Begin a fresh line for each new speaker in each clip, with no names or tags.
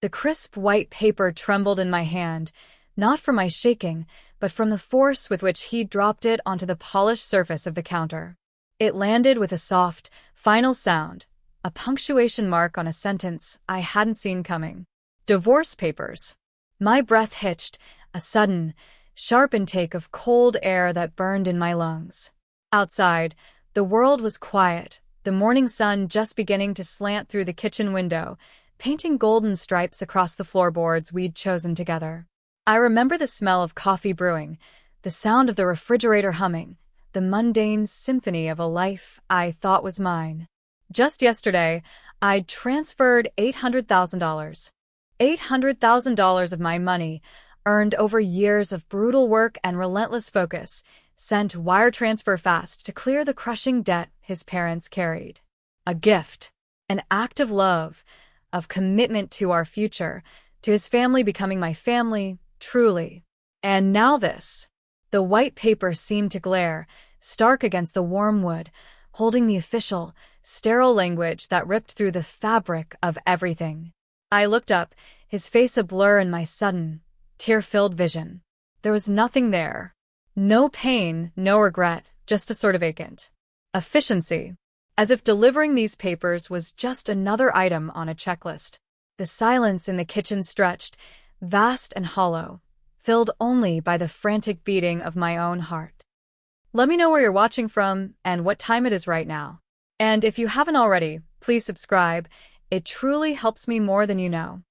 The crisp white paper trembled in my hand, not from my shaking, but from the force with which he dropped it onto the polished surface of the counter. It landed with a soft, final sound, a punctuation mark on a sentence I hadn't seen coming. Divorce papers. My breath hitched, a sudden, sharp intake of cold air that burned in my lungs. Outside, the world was quiet, the morning sun just beginning to slant through the kitchen window, painting golden stripes across the floorboards we'd chosen together. I remember the smell of coffee brewing, the sound of the refrigerator humming, the mundane symphony of a life I thought was mine. Just yesterday, I'd transferred $800,000. $800,000 of my money, earned over years of brutal work and relentless focus, sent wire transfer fast to clear the crushing debt his parents carried. A gift, an act of love, of commitment to our future, to his family becoming my family, truly. And now this. The white paper seemed to glare, stark against the warm wood, holding the official, sterile language that ripped through the fabric of everything. I looked up, his face a blur in my sudden, tear-filled vision. There was nothing there. No pain, no regret, just a sort of vacant efficiency. As if delivering these papers was just another item on a checklist. The silence in the kitchen stretched, vast and hollow, filled only by the frantic beating of my own heart. Let me know where you're watching from and what time it is right now. And if you haven't already, please subscribe. It truly helps me more than you know.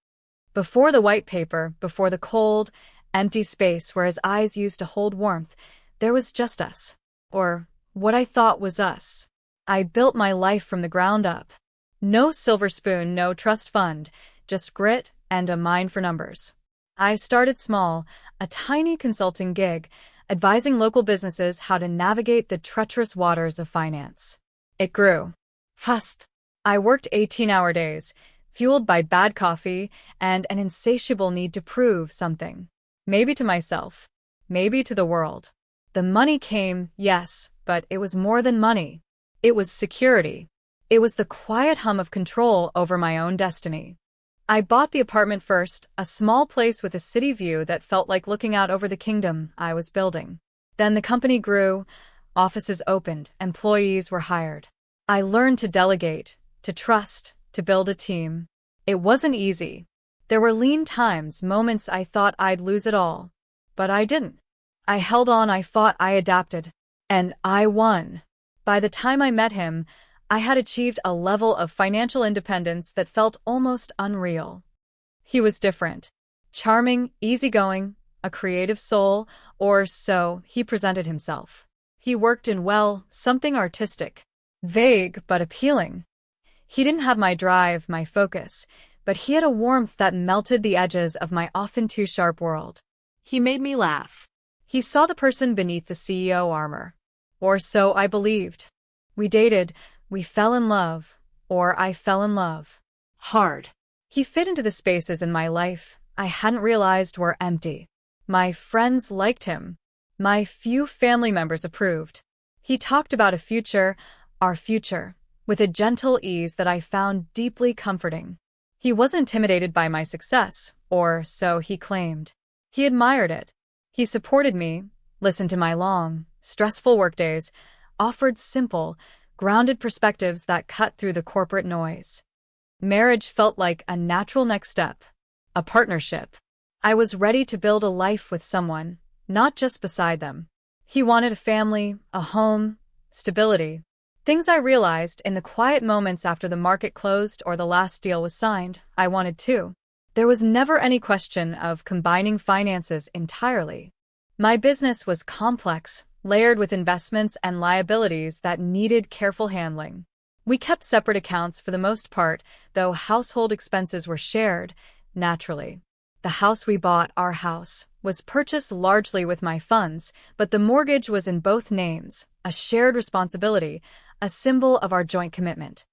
Before the white paper, before the cold, empty space where his eyes used to hold warmth, there was just us. Or what I thought was us. I built my life from the ground up. No silver spoon, no trust fund, just grit and a mind for numbers. I started small, a tiny consulting gig, advising local businesses how to navigate the treacherous waters of finance. It grew fast. I worked 18-hour days, fueled by bad coffee and an insatiable need to prove something. Maybe to myself, maybe to the world. The money came, yes, but it was more than money. It was security. It was the quiet hum of control over my own destiny. I bought the apartment first, a small place with a city view that felt like looking out over the kingdom I was building. Then the company grew, offices opened, employees were hired. I learned to delegate, to trust, to build a team. It wasn't easy. There were lean times, moments I thought I'd lose it all. But I didn't. I held on, I fought, I adapted. And I won. By the time I met him, I had achieved a level of financial independence that felt almost unreal. He was different. Charming, easygoing, a creative soul, or so he presented himself. He worked in, well, something artistic. Vague, but appealing. He didn't have my drive, my focus, but he had a warmth that melted the edges of my often too sharp world. He made me laugh. He saw the person beneath the CEO armor. Or so I believed. We dated, we fell in love, or I fell in love. Hard. He fit into the spaces in my life I hadn't realized were empty. My friends liked him. My few family members approved. He talked about a future, our future, with a gentle ease that I found deeply comforting. He wasn't intimidated by my success, or so he claimed. He admired it. He supported me, listened to my long, stressful workdays, offered simple, grounded perspectives that cut through the corporate noise. Marriage felt like a natural next step, a partnership. I was ready to build a life with someone, not just beside them. He wanted a family, a home, stability. Things I realized in the quiet moments after the market closed or the last deal was signed, I wanted too. There was never any question of combining finances entirely. My business was complex, layered with investments and liabilities that needed careful handling. We kept separate accounts for the most part, though household expenses were shared, naturally. The house we bought, our house, was purchased largely with my funds, but the mortgage was in both names, a shared responsibility, a symbol of our joint commitment.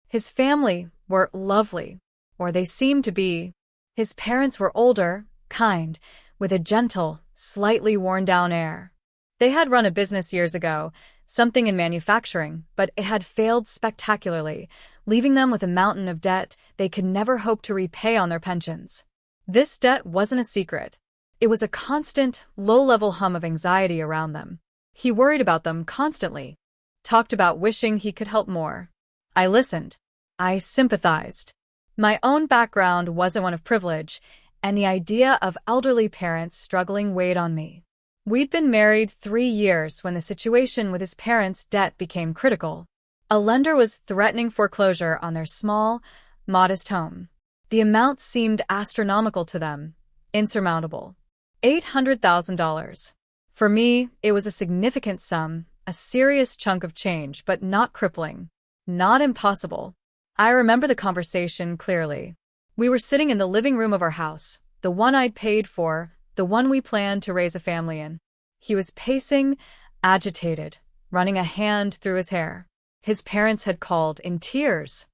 His family were lovely, or they seemed to be. His parents were older, kind, with a gentle, slightly worn-down air. They had run a business years ago, something in manufacturing, but it had failed spectacularly, leaving them with a mountain of debt they could never hope to repay on their pensions. This debt wasn't a secret. It was a constant, low-level hum of anxiety around them. He worried about them constantly, talked about wishing he could help more. I listened. I sympathized. My own background wasn't one of privilege, and the idea of elderly parents struggling weighed on me. We'd been married 3 years when the situation with his parents' debt became critical. A lender was threatening foreclosure on their small, modest home. The amount seemed astronomical to them, insurmountable. $800,000. For me, it was a significant sum, a serious chunk of change, but not crippling, not impossible. I remember the conversation clearly. We were sitting in the living room of our house, the one I'd paid for, the one we planned to raise a family in. He was pacing, agitated, running a hand through his hair. His parents had called in tears.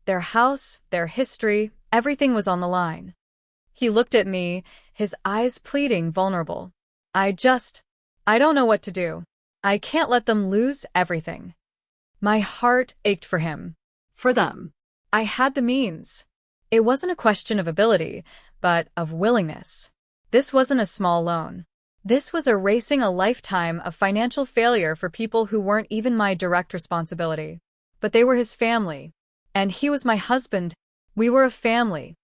Their house, their history, everything was on the line. He looked at me, his eyes pleading, vulnerable. I don't know what to do. I can't let them lose everything. My heart ached for him. For them. I had the means. It wasn't a question of ability, but of willingness. This wasn't a small loan. This was erasing a lifetime of financial failure for people who weren't even my direct responsibility. But they were his family. And he was my husband. We were a family.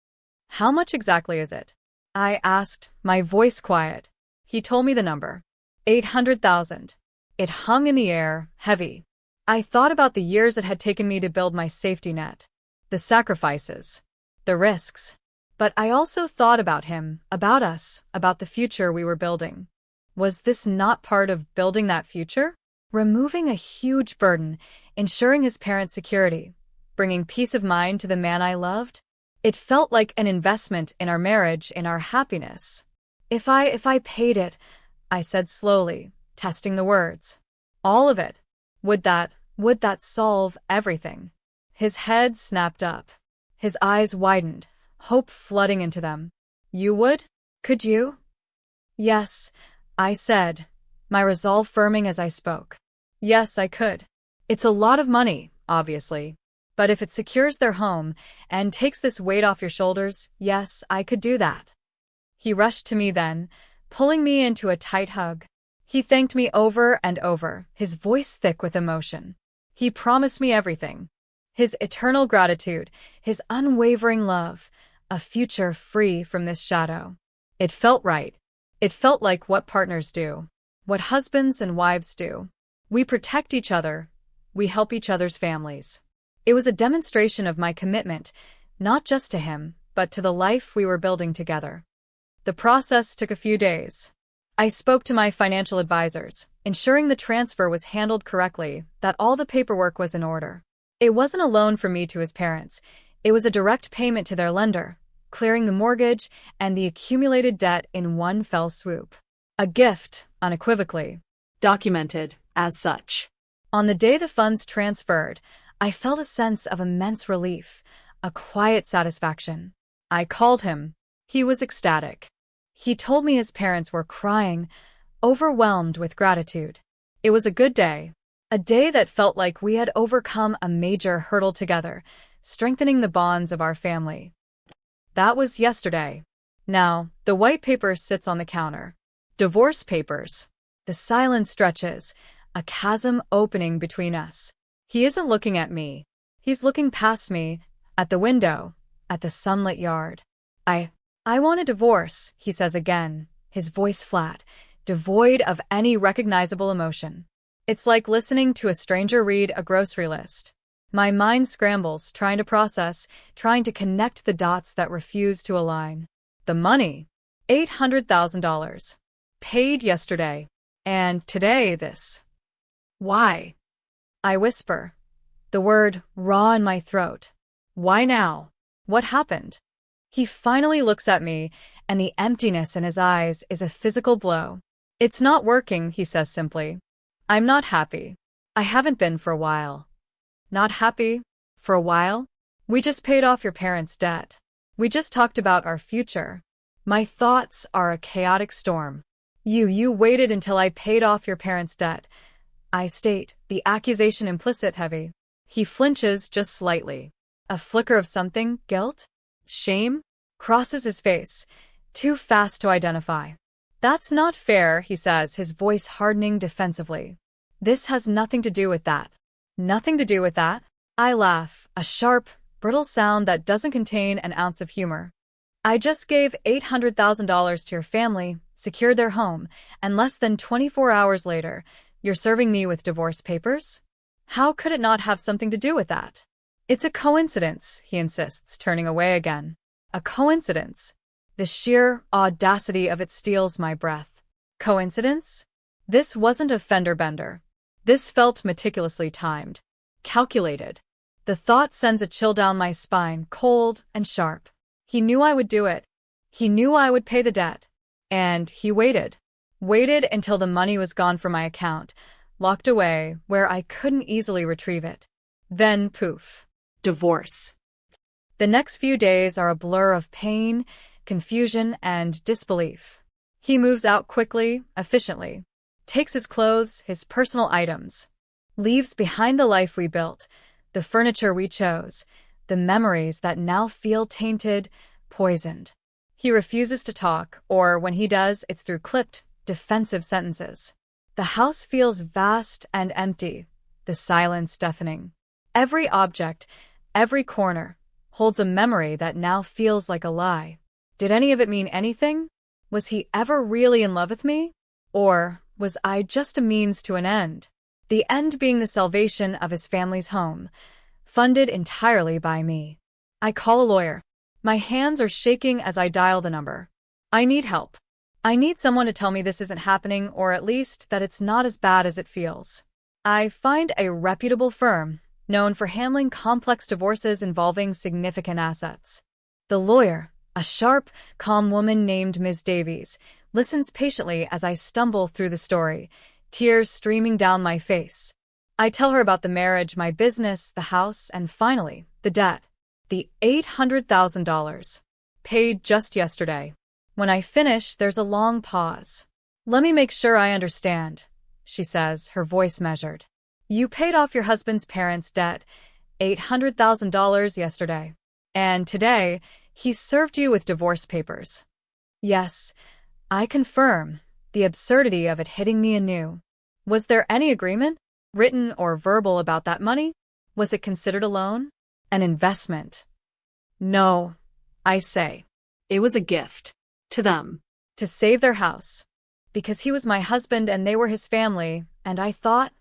How much exactly is it? I asked, my voice quiet. He told me the number. 800,000. It hung in the air, heavy. I thought about the years it had taken me to build my safety net. The sacrifices. The risks. But I also thought about him, about us, about the future we were building. Was this not part of building that future? Removing a huge burden, ensuring his parents' security, bringing peace of mind to the man I loved? It felt like an investment in our marriage, in our happiness. If I paid it, I said slowly, testing the words. All of it. Would that solve everything? His head snapped up. His eyes widened, hope flooding into them. You would? Could you? Yes, I said, my resolve firming as I spoke. Yes, I could. It's a lot of money, obviously. But if it secures their home and takes this weight off your shoulders, yes, I could do that. He rushed to me then, pulling me into a tight hug. He thanked me over and over, his voice thick with emotion. He promised me everything. His eternal gratitude, his unwavering love, a future free from this shadow. It felt right. It felt like what partners do, what husbands and wives do. We protect each other. We help each other's families. It was a demonstration of my commitment, not just to him, but to the life we were building together. The process took a few days. I spoke to my financial advisors, ensuring the transfer was handled correctly, that all the paperwork was in order. It wasn't a loan from me to his parents. It was a direct payment to their lender, clearing the mortgage and the accumulated debt in one fell swoop. A gift, unequivocally. Documented as such. On the day the funds transferred, I felt a sense of immense relief, a quiet satisfaction. I called him. He was ecstatic. He told me his parents were crying, overwhelmed with gratitude. It was a good day. A day that felt like we had overcome a major hurdle together, strengthening the bonds of our family. That was yesterday. Now, the white paper sits on the counter. Divorce papers. The silence stretches, a chasm opening between us. He isn't looking at me. He's looking past me, at the window, at the sunlit yard. I want a divorce, he says again, his voice flat, devoid of any recognizable emotion. It's like listening to a stranger read a grocery list. My mind scrambles, trying to process, trying to connect the dots that refuse to align. The money. $800,000. Paid yesterday. And today this. Why? I whisper. The word raw in my throat. Why now? What happened? He finally looks at me, and the emptiness in his eyes is a physical blow. It's not working, he says simply. I'm not happy. I haven't been for a while. Not happy? For a while? We just paid off your parents' debt. We just talked about our future. My thoughts are a chaotic storm. You waited until I paid off your parents' debt. I state, the accusation implicit heavy. He flinches just slightly. A flicker of something, guilt? Shame? Crosses his face, too fast to identify. That's not fair, he says, his voice hardening defensively. This has nothing to do with that. Nothing to do with that? I laugh, a sharp, brittle sound that doesn't contain an ounce of humor. I just gave $800,000 to your family, secured their home, and less than 24 hours later, you're serving me with divorce papers? How could it not have something to do with that? It's a coincidence, he insists, turning away again. A coincidence. The sheer audacity of it steals my breath. Coincidence? This wasn't a fender bender. This felt meticulously timed. Calculated. The thought sends a chill down my spine, cold and sharp. He knew I would do it. He knew I would pay the debt. And he waited. Waited until the money was gone from my account, locked away where I couldn't easily retrieve it. Then, poof. Divorce. The next few days are a blur of pain, confusion, and disbelief. He moves out quickly, efficiently, takes his clothes, his personal items, leaves behind the life we built, the furniture we chose, the memories that now feel tainted, poisoned. He refuses to talk, or when he does, it's through clipped, defensive sentences. The house feels vast and empty, the silence deafening. Every object, every corner, holds a memory that now feels like a lie. Did any of it mean anything? Was he ever really in love with me? Or was I just a means to an end? The end being the salvation of his family's home, funded entirely by me. I call a lawyer. My hands are shaking as I dial the number. I need help. I need someone to tell me this isn't happening, or at least that it's not as bad as it feels. I find a reputable firm, known for handling complex divorces involving significant assets. The lawyer, a sharp, calm woman named Ms. Davies, listens patiently as I stumble through the story, tears streaming down my face. I tell her about the marriage, my business, the house, and finally, the debt. The $800,000. Paid just yesterday. When I finish, there's a long pause. Let me make sure I understand, she says, her voice measured. You paid off your husband's parents' debt, $800,000 yesterday. And today, he served you with divorce papers. Yes, I confirm, the absurdity of it hitting me anew. Was there any agreement, written or verbal, about that money? Was it considered a loan? An investment? No, I say. It was a gift. To them. To save their house. Because he was my husband and they were his family, and I thought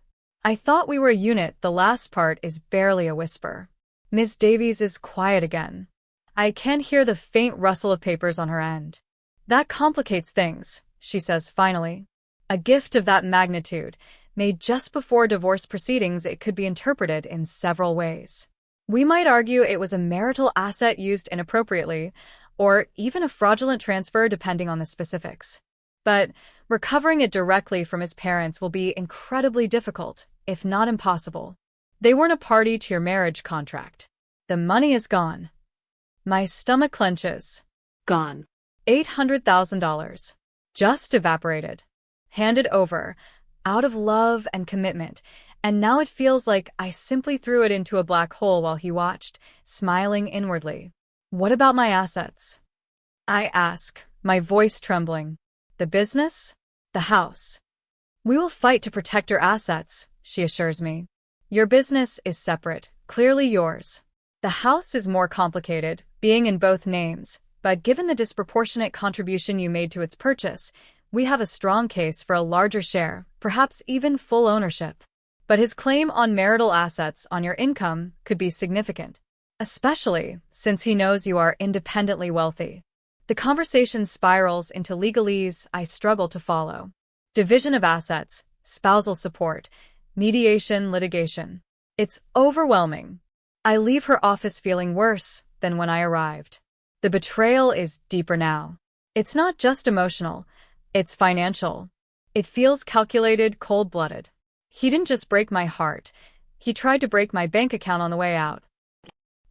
we were a unit. The last part is barely a whisper. Miss Davies is quiet again. I can hear the faint rustle of papers on her end. That complicates things, she says finally. A gift of that magnitude, made just before divorce proceedings, it could be interpreted in several ways. We might argue it was a marital asset used inappropriately, or even a fraudulent transfer depending on the specifics. But recovering it directly from his parents will be incredibly difficult, if not impossible. They weren't a party to your marriage contract. The money is gone. My stomach clenches. Gone. $800,000. Just evaporated. Handed over, out of love and commitment, and now it feels like I simply threw it into a black hole while he watched, smiling inwardly. What about my assets? I ask, my voice trembling. The business? The house? We will fight to protect your assets, she assures me. Your business is separate, clearly yours. The house is more complicated, being in both names, but given the disproportionate contribution you made to its purchase, we have a strong case for a larger share, perhaps even full ownership. But his claim on marital assets on your income could be significant, especially since he knows you are independently wealthy. The conversation spirals into legalese I struggle to follow. Division of assets, spousal support, mediation, litigation. It's overwhelming. I leave her office feeling worse than when I arrived. The betrayal is deeper now. It's not just emotional, it's financial. It feels calculated, cold-blooded. He didn't just break my heart. He tried to break my bank account on the way out.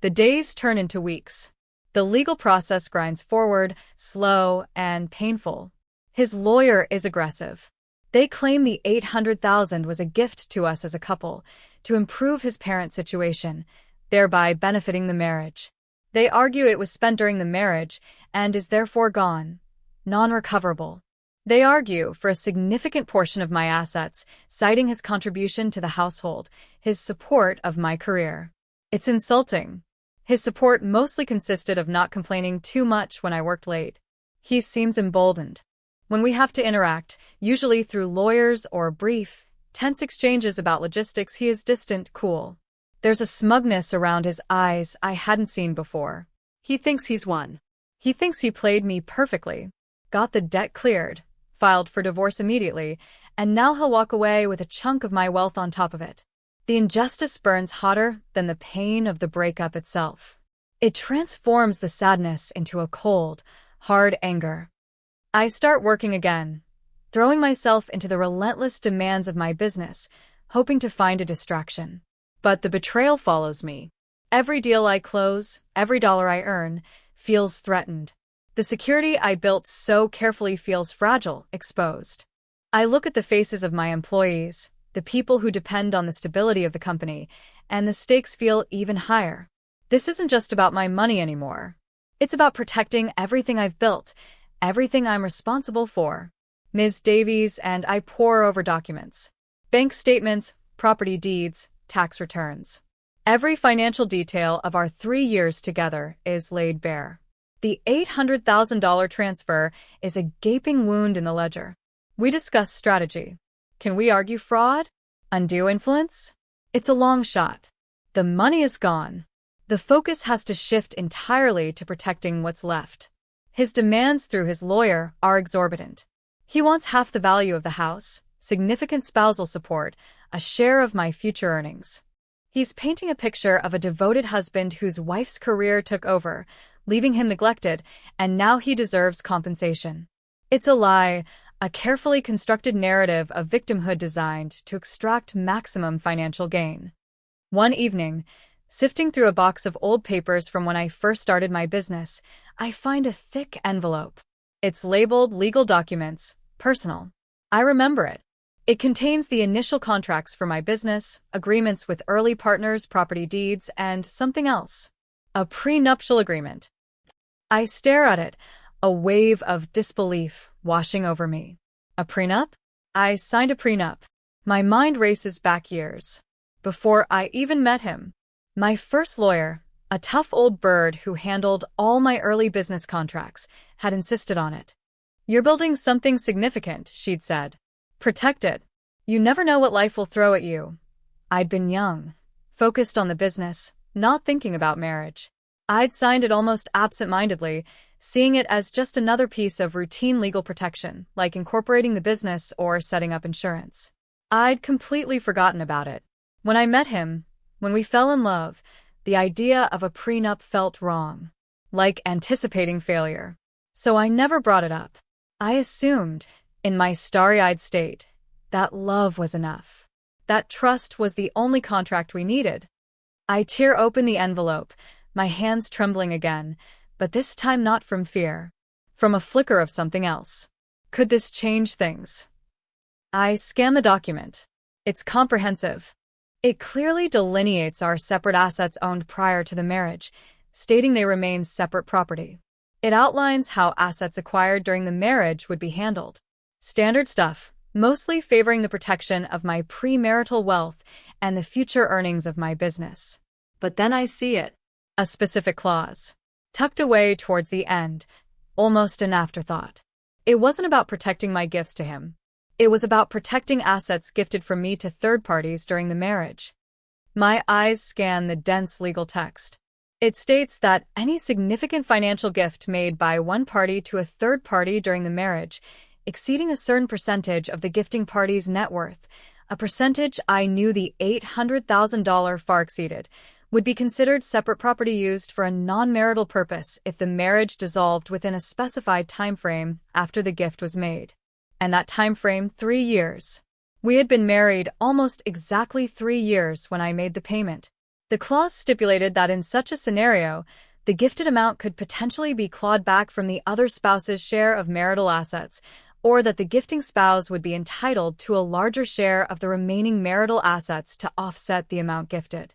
The days turn into weeks. The legal process grinds forward, slow and painful. His lawyer is aggressive. They claim the $800,000 was a gift to us as a couple, to improve his parents' situation, thereby benefiting the marriage. They argue it was spent during the marriage and is therefore gone, non-recoverable. They argue for a significant portion of my assets, citing his contribution to the household, his support of my career. It's insulting. His support mostly consisted of not complaining too much when I worked late. He seems emboldened. When we have to interact, usually through lawyers or brief, tense exchanges about logistics, he is distant, cool. There's a smugness around his eyes I hadn't seen before. He thinks he's won. He thinks he played me perfectly, got the debt cleared, filed for divorce immediately, and now he'll walk away with a chunk of my wealth on top of it. The injustice burns hotter than the pain of the breakup itself. It transforms the sadness into a cold, hard anger. I start working again, throwing myself into the relentless demands of my business, hoping to find a distraction. But the betrayal follows me. Every deal I close, every dollar I earn, feels threatened. The security I built so carefully feels fragile, exposed. I look at the faces of my employees, the people who depend on the stability of the company, and the stakes feel even higher. This isn't just about my money anymore. It's about protecting everything I've built, everything I'm responsible for. Ms. Davies and I pore over documents. Bank statements, property deeds, tax returns. Every financial detail of our 3 years together is laid bare. The $800,000 transfer is a gaping wound in the ledger. We discuss strategy. Can we argue fraud? Undue influence? It's a long shot. The money is gone. The focus has to shift entirely to protecting what's left. His demands through his lawyer are exorbitant. He wants half the value of the house, significant spousal support, a share of my future earnings. He's painting a picture of a devoted husband whose wife's career took over, leaving him neglected, and now he deserves compensation. It's a lie, a carefully constructed narrative of victimhood designed to extract maximum financial gain. One evening, sifting through a box of old papers from when I first started my business, I find a thick envelope. It's labeled legal documents, personal. I remember it. It contains the initial contracts for my business, agreements with early partners, property deeds, and something else. A prenuptial agreement. I stare at it, a wave of disbelief washing over me. A prenup? I signed a prenup. My mind races back years. Before I even met him. My first lawyer, a tough old bird who handled all my early business contracts, had insisted on it. You're building something significant, she'd said. Protect it. You never know what life will throw at you. I'd been young, focused on the business, not thinking about marriage. I'd signed it almost absent-mindedly, seeing it as just another piece of routine legal protection, like incorporating the business or setting up insurance. I'd completely forgotten about it. When I met him, when we fell in love, the idea of a prenup felt wrong, like anticipating failure. So I never brought it up. I assumed, in my starry-eyed state, that love was enough. That trust was the only contract we needed. I tear open the envelope, my hands trembling again, but this time not from fear, from a flicker of something else. Could this change things? I scan the document. It's comprehensive. It clearly delineates our separate assets owned prior to the marriage, stating they remain separate property. It outlines how assets acquired during the marriage would be handled. Standard stuff, mostly favoring the protection of my premarital wealth and the future earnings of my business. But then I see it. A specific clause. Tucked away towards the end, almost an afterthought. It wasn't about protecting my gifts to him. It was about protecting assets gifted from me to third parties during the marriage. My eyes scan the dense legal text. It states that any significant financial gift made by one party to a third party during the marriage, exceeding a certain percentage of the gifting party's net worth, a percentage I knew the $800,000 far exceeded, would be considered separate property used for a non-marital purpose if the marriage dissolved within a specified time frame after the gift was made. And that time frame, 3 years. We had been married almost exactly 3 years when I made the payment. The clause stipulated that in such a scenario, the gifted amount could potentially be clawed back from the other spouse's share of marital assets, or that the gifting spouse would be entitled to a larger share of the remaining marital assets to offset the amount gifted.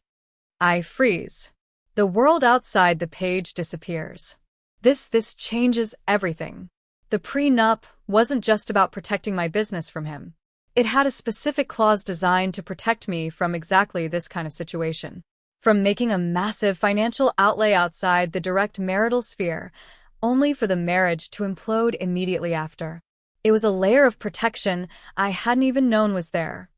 I freeze. The world outside the page disappears. This changes everything. The prenup wasn't just about protecting my business from him. It had a specific clause designed to protect me from exactly this kind of situation. From making a massive financial outlay outside the direct marital sphere, only for the marriage to implode immediately after. It was a layer of protection I hadn't even known was there.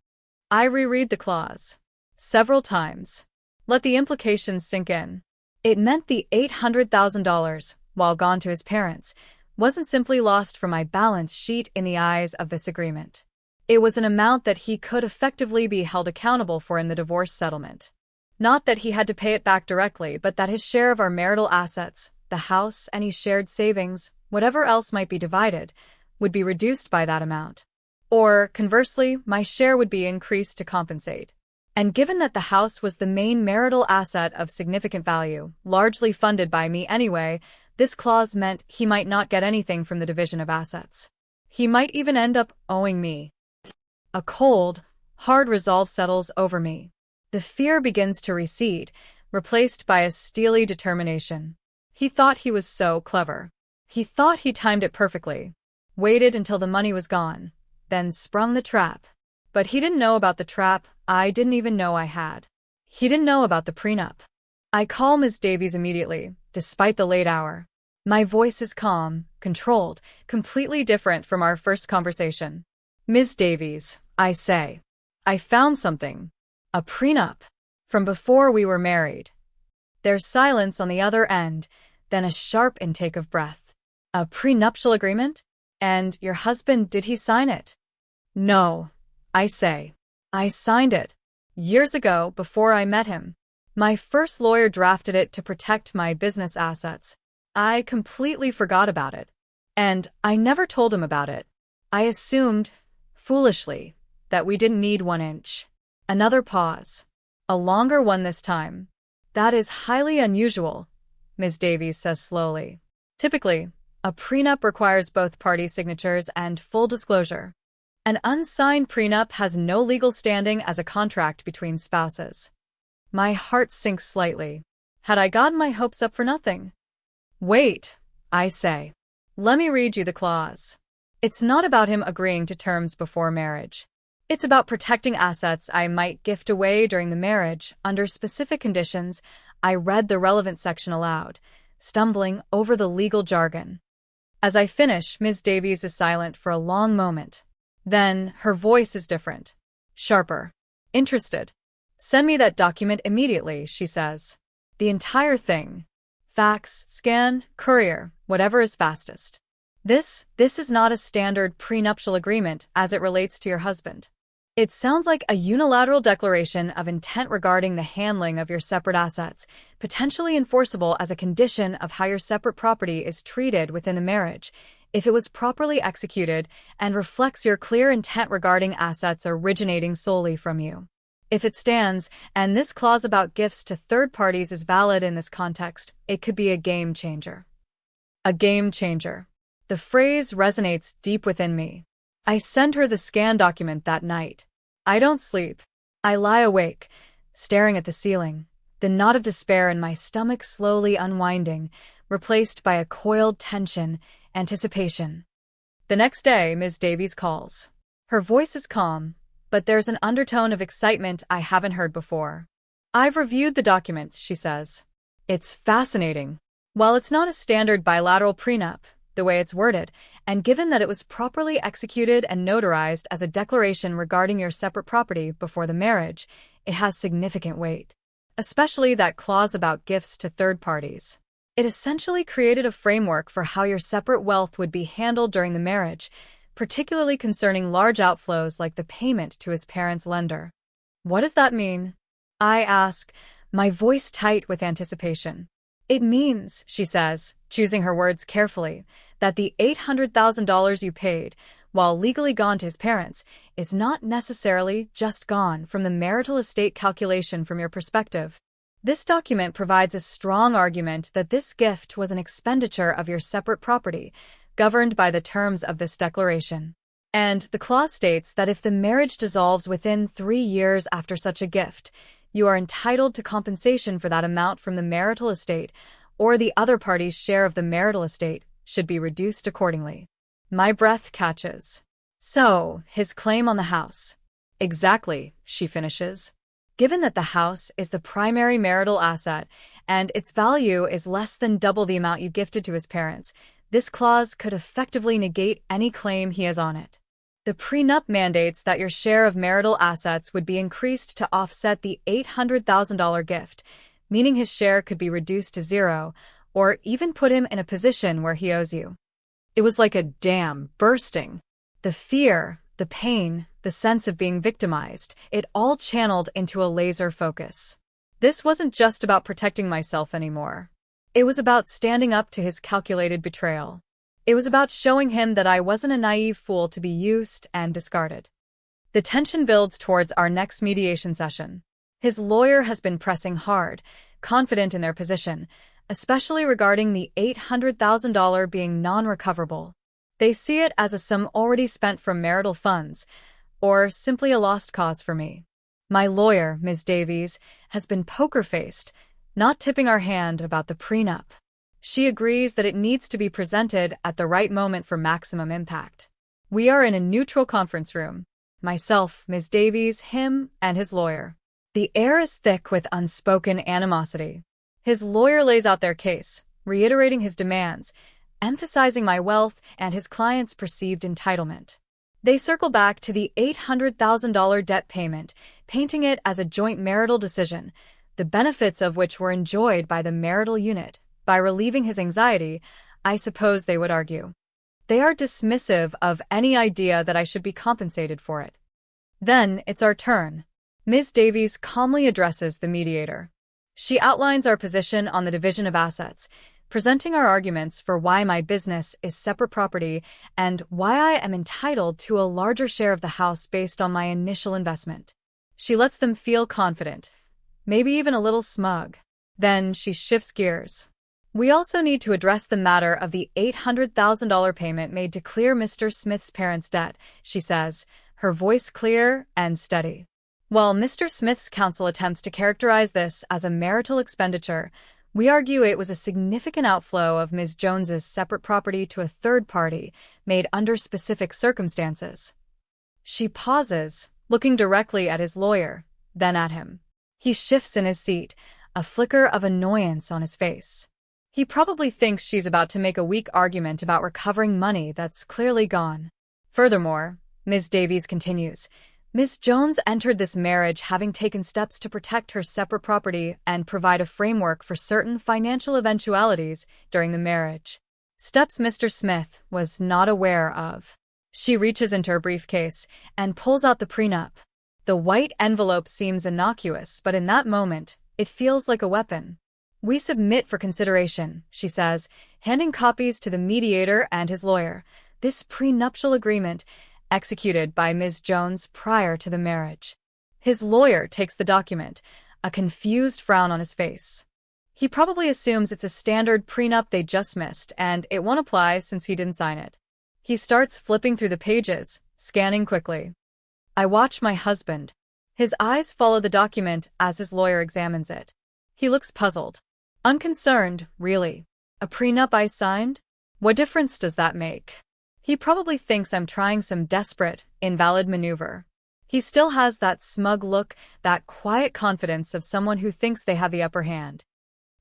I reread the clause several times. Let the implications sink in. It meant the $800,000, while gone to his parents, wasn't simply lost from my balance sheet in the eyes of this agreement. It was an amount that he could effectively be held accountable for in the divorce settlement. Not that he had to pay it back directly, but that his share of our marital assets, the house, any shared savings, whatever else might be divided, would be reduced by that amount. Or, conversely, my share would be increased to compensate. And given that the house was the main marital asset of significant value, largely funded by me anyway, this clause meant he might not get anything from the division of assets. He might even end up owing me. A cold, hard resolve settles over me. The fear begins to recede, replaced by a steely determination. He thought he was so clever. He thought he timed it perfectly. Waited until the money was gone, then sprung the trap. But he didn't know about the trap I didn't even know I had. He didn't know about the prenup. I call Ms. Davies immediately, despite the late hour. My voice is calm, controlled, completely different from our first conversation. Ms. Davies, I say. I found something. A prenup. From before we were married. There's silence on the other end, then a sharp intake of breath. A prenuptial agreement? And your husband, did he sign it? No, I say. I signed it. Years ago, before I met him. My first lawyer drafted it to protect my business assets. I completely forgot about it. And I never told him about it. I assumed, foolishly, that we didn't need 1 inch. Another pause. A longer one this time. That is highly unusual, Ms. Davies says slowly. Typically, a prenup requires both parties' signatures and full disclosure. An unsigned prenup has no legal standing as a contract between spouses. My heart sinks slightly. Had I gotten my hopes up for nothing? Wait, I say. Let me read you the clause. It's not about him agreeing to terms before marriage. It's about protecting assets I might gift away during the marriage under specific conditions. I read the relevant section aloud, stumbling over the legal jargon. As I finish, Ms. Davies is silent for a long moment. Then, her voice is different. Sharper. Interested. Send me that document immediately, she says. The entire thing. Fax, scan, courier, whatever is fastest. This is not a standard prenuptial agreement as it relates to your husband. It sounds like a unilateral declaration of intent regarding the handling of your separate assets, potentially enforceable as a condition of how your separate property is treated within the marriage, if it was properly executed and reflects your clear intent regarding assets originating solely from you. If it stands, and this clause about gifts to third parties is valid in this context, it could be a game changer. A game changer. The phrase resonates deep within me. I send her the scan document that night. I don't sleep. I lie awake, staring at the ceiling, the knot of despair in my stomach slowly unwinding, replaced by a coiled tension, anticipation. The next day, Ms. Davies calls. Her voice is calm, but there's an undertone of excitement I haven't heard before. I've reviewed the document, she says. It's fascinating. While it's not a standard bilateral prenup, the way it's worded, and given that it was properly executed and notarized as a declaration regarding your separate property before the marriage, it has significant weight. Especially that clause about gifts to third parties. It essentially created a framework for how your separate wealth would be handled during the marriage, particularly concerning large outflows like the payment to his parents' lender. What does that mean? I ask, my voice tight with anticipation. It means, she says, choosing her words carefully, that the $800,000 you paid, while legally gone to his parents, is not necessarily just gone from the marital estate calculation from your perspective. This document provides a strong argument that this gift was an expenditure of your separate property, governed by the terms of this declaration. And the clause states that if the marriage dissolves within 3 years after such a gift, You are entitled to compensation for that amount from the marital estate, or the other party's share of the marital estate should be reduced accordingly. My breath catches. So, his claim on the house. Exactly, she finishes. Given that the house is the primary marital asset, and its value is less than double the amount you gifted to his parents, this clause could effectively negate any claim he has on it. The prenup mandates that your share of marital assets would be increased to offset the $800,000 gift, meaning his share could be reduced to zero, or even put him in a position where he owes you. It was like a dam bursting. The fear, the pain, the sense of being victimized, it all channeled into a laser focus. This wasn't just about protecting myself anymore. It was about standing up to his calculated betrayal. It was about showing him that I wasn't a naive fool to be used and discarded. The tension builds towards our next mediation session. His lawyer has been pressing hard, confident in their position, especially regarding the $800,000 being non-recoverable. They see it as a sum already spent from marital funds, or simply a lost cause for me. My lawyer, Ms. Davies, has been poker-faced, not tipping our hand about the prenup. She agrees that it needs to be presented at the right moment for maximum impact. We are in a neutral conference room. Myself, Ms. Davies, him, and his lawyer. The air is thick with unspoken animosity. His lawyer lays out their case, reiterating his demands, emphasizing my wealth and his client's perceived entitlement. They circle back to the $800,000 debt payment, painting it as a joint marital decision, the benefits of which were enjoyed by the marital unit. By relieving his anxiety, I suppose they would argue. They are dismissive of any idea that I should be compensated for it. Then it's our turn. Ms. Davies calmly addresses the mediator. She outlines our position on the division of assets, presenting our arguments for why my business is separate property and why I am entitled to a larger share of the house based on my initial investment. She lets them feel confident, maybe even a little smug. Then she shifts gears. We also need to address the matter of the $800,000 payment made to clear Mr. Smith's parents' debt, she says, her voice clear and steady. While Mr. Smith's counsel attempts to characterize this as a marital expenditure, we argue it was a significant outflow of Ms. Jones's separate property to a third party, made under specific circumstances. She pauses, looking directly at his lawyer, then at him. He shifts in his seat, a flicker of annoyance on his face. He probably thinks she's about to make a weak argument about recovering money that's clearly gone. Furthermore, Ms. Davies continues, Ms. Jones entered this marriage having taken steps to protect her separate property and provide a framework for certain financial eventualities during the marriage. Steps Mr. Smith was not aware of. She reaches into her briefcase and pulls out the prenup. The white envelope seems innocuous, but in that moment, it feels like a weapon. We submit for consideration, she says, handing copies to the mediator and his lawyer. This prenuptial agreement, executed by Ms. Jones prior to the marriage. His lawyer takes the document, a confused frown on his face. He probably assumes it's a standard prenup they just missed, and it won't apply since he didn't sign it. He starts flipping through the pages, scanning quickly. I watch my husband. His eyes follow the document as his lawyer examines it. He looks puzzled. Unconcerned, really. A prenup I signed? What difference does that make? He probably thinks I'm trying some desperate, invalid maneuver. He still has that smug look, that quiet confidence of someone who thinks they have the upper hand.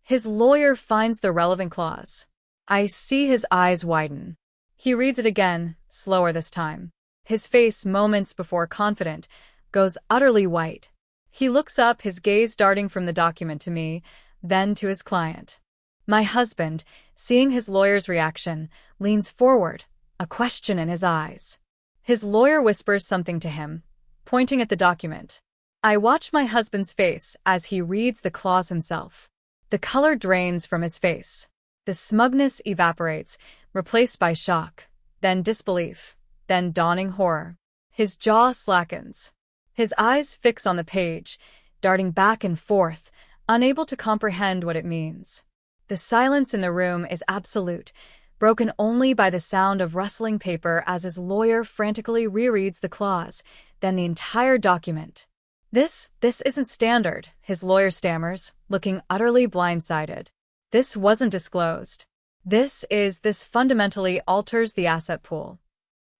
His lawyer finds the relevant clause. I see his eyes widen. He reads it again, slower this time. His face, moments before confident, goes utterly white. He looks up, his gaze darting from the document to me, then to his client. My husband, seeing his lawyer's reaction, leans forward, a question in his eyes. His lawyer whispers something to him, pointing at the document. I watch my husband's face as he reads the clause himself. The color drains from his face. The smugness evaporates, replaced by shock, then disbelief, then dawning horror. His jaw slackens. His eyes fix on the page, darting back and forth, unable to comprehend what it means. The silence in the room is absolute, broken only by the sound of rustling paper as his lawyer frantically rereads the clause, then the entire document. This isn't standard, his lawyer stammers, looking utterly blindsided. This wasn't disclosed. This fundamentally alters the asset pool.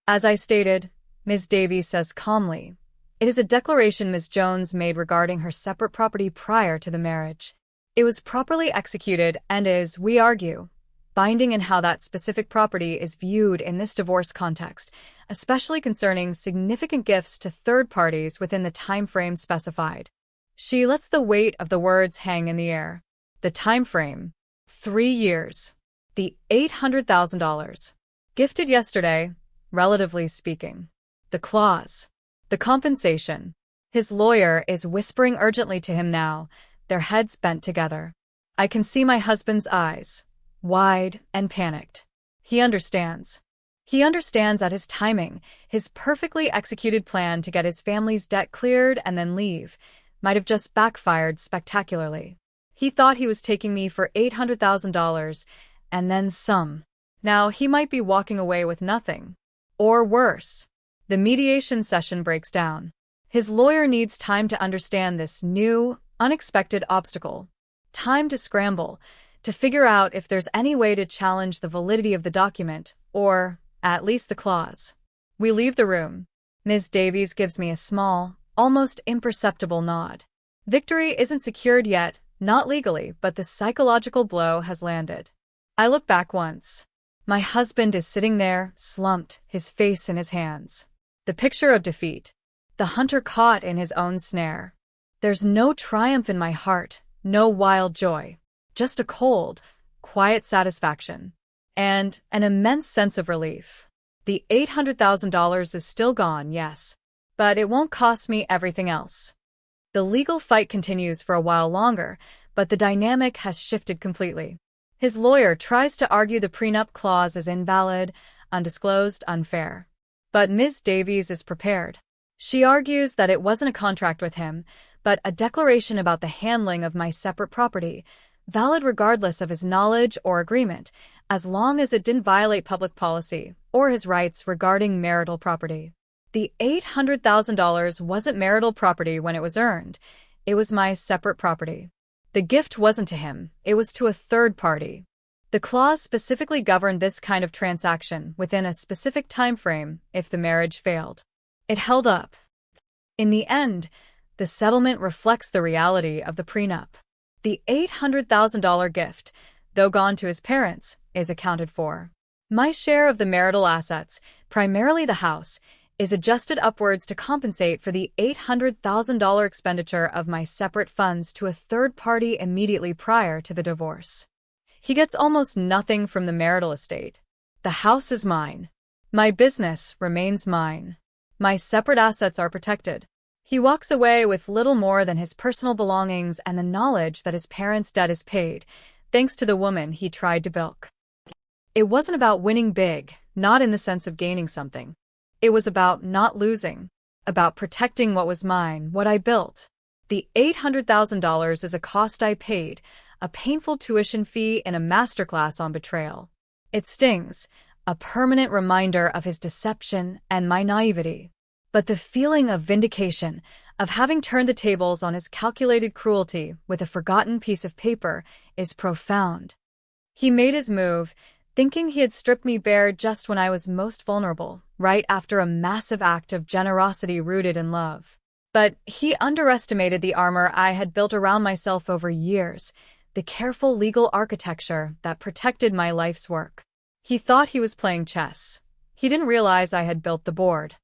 As I stated, Ms. Davies says calmly, it is a declaration Ms. Jones made regarding her separate property prior to the marriage. It was properly executed and is, we argue, binding in how that specific property is viewed in this divorce context, especially concerning significant gifts to third parties within the time frame specified. She lets the weight of the words hang in the air. The time frame, 3 years. The $800,000. Gifted yesterday, relatively speaking. The clause. The compensation. His lawyer is whispering urgently to him now, their heads bent together. I can see my husband's eyes, wide and panicked. He understands. He understands that his timing, his perfectly executed plan to get his family's debt cleared and then leave, might have just backfired spectacularly. He thought he was taking me for $800,000 and then some. Now he might be walking away with nothing. Or worse. The mediation session breaks down. His lawyer needs time to understand this new, unexpected obstacle. Time to scramble, to figure out if there's any way to challenge the validity of the document, or, at least the clause. We leave the room. Ms. Davies gives me a small, almost imperceptible nod. Victory isn't secured yet, not legally, but the psychological blow has landed. I look back once. My husband is sitting there, slumped, his face in his hands. The picture of defeat. The hunter caught in his own snare. There's no triumph in my heart, no wild joy. Just a cold, quiet satisfaction. And an immense sense of relief. The $800,000 is still gone, yes. But it won't cost me everything else. The legal fight continues for a while longer, but the dynamic has shifted completely. His lawyer tries to argue the prenup clause is invalid, undisclosed, unfair. But Ms. Davies is prepared. She argues that it wasn't a contract with him, but a declaration about the handling of my separate property, valid regardless of his knowledge or agreement, as long as it didn't violate public policy or his rights regarding marital property. The $800,000 wasn't marital property when it was earned. It was my separate property. The gift wasn't to him, it was to a third party. The clause specifically governed this kind of transaction within a specific time frame if the marriage failed. It held up. In the end, the settlement reflects the reality of the prenup. The $800,000 gift, though gone to his parents, is accounted for. My share of the marital assets, primarily the house, is adjusted upwards to compensate for the $800,000 expenditure of my separate funds to a third party immediately prior to the divorce. He gets almost nothing from the marital estate. The house is mine. My business remains mine. My separate assets are protected. He walks away with little more than his personal belongings and the knowledge that his parents' debt is paid, thanks to the woman he tried to bilk. It wasn't about winning big, not in the sense of gaining something. It was about not losing, about protecting what was mine, what I built. The $800,000 is a cost I paid, a painful tuition fee in a masterclass on betrayal. It stings, a permanent reminder of his deception and my naivety. But the feeling of vindication, of having turned the tables on his calculated cruelty with a forgotten piece of paper, is profound. He made his move, thinking he had stripped me bare just when I was most vulnerable, right after a massive act of generosity rooted in love. But he underestimated the armor I had built around myself over years, the careful legal architecture that protected my life's work. He thought he was playing chess. He didn't realize I had built the board.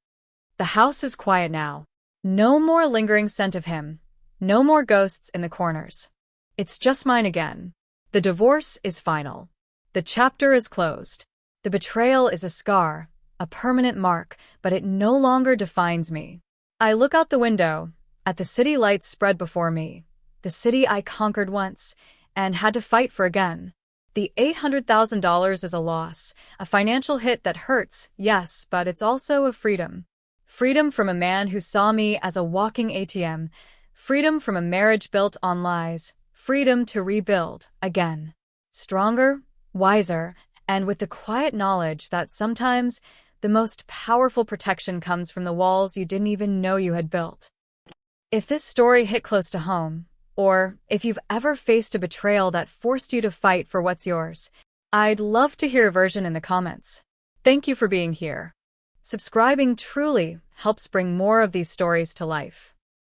The house is quiet now. No more lingering scent of him. No more ghosts in the corners. It's just mine again. The divorce is final. The chapter is closed. The betrayal is a scar, a permanent mark, but it no longer defines me. I look out the window, at the city lights spread before me, the city I conquered once, and had to fight for again. The $800,000 is a loss, a financial hit that hurts, yes, but it's also a freedom. Freedom from a man who saw me as a walking ATM, freedom from a marriage built on lies, freedom to rebuild, again. Stronger, wiser, and with the quiet knowledge that sometimes the most powerful protection comes from the walls you didn't even know you had built. If this story hit close to home, or if you've ever faced a betrayal that forced you to fight for what's yours, I'd love to hear a version in the comments. Thank you for being here. Subscribing truly helps bring more of these stories to life.